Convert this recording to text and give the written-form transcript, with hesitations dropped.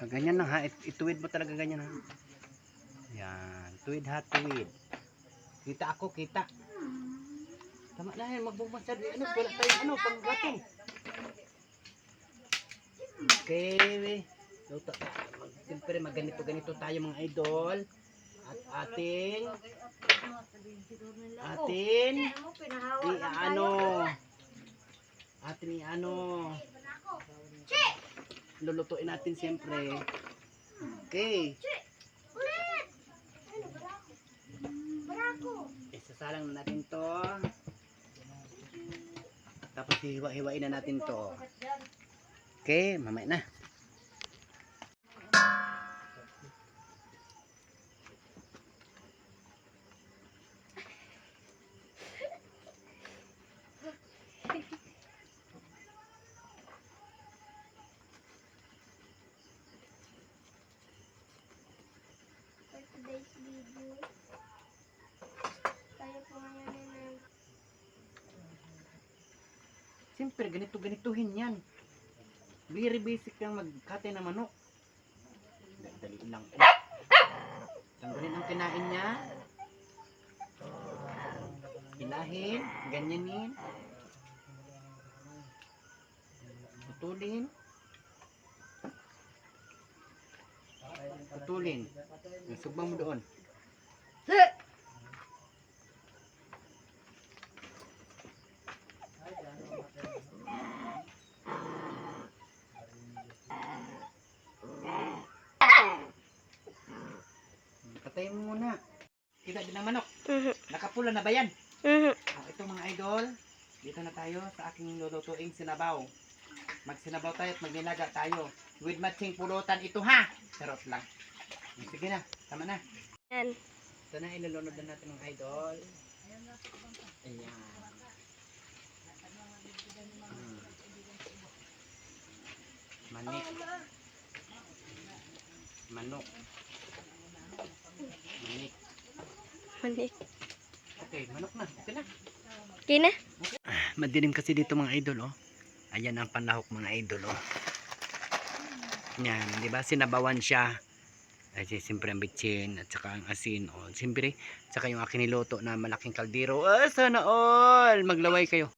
Ganyan lang ha. Ituwid mo talaga ganyan ha. Yan. Tuwid ha, tuwid. Kita ako, kita. Tama na yan. Magbubasad. Ano, wala tayong ano, panggatong. Okay. Luto. Siyempre, ganito tayo mga idol. At atin lulutuin natin siyempre. Okay. Isasalang na natin to. Tapos hiwa-hiwain na natin to. Okay, mamaya na. Today's video. Tayo po ngayon na Siyempre, ganituhin yan. Very basic kang magkate na manok. Dali lang. Tanggalin ang kinain niya. Hilahin, ganyanin. Putulin. Putulin. Sugbang mo doon. Patayin mo muna. Kita din ang manok. Nakapula na ba yan? Ito mga idol. Dito na tayo sa aking lulutuing sinabaw. Magsinabaw tayo at magnilaga tayo. With matching pulutan ito ha. Charot lang. Sige na. Tama na. yan. Ito na ilulunod na natin mga idol. Ayan. Manik. Manok. Manik. Manik. Okay, manok na. Okay na. Okay na? Madilim kasi dito mga idol oh. Ayan ang panlahok mga idol oh. Yan, di ba? Sinabawan siya. Ay siyempre ang bitchin at saka ang asin oh. Siyempre, saka yung akin niluto na malaking kaldero. Ah, sana all. Maglaway kayo.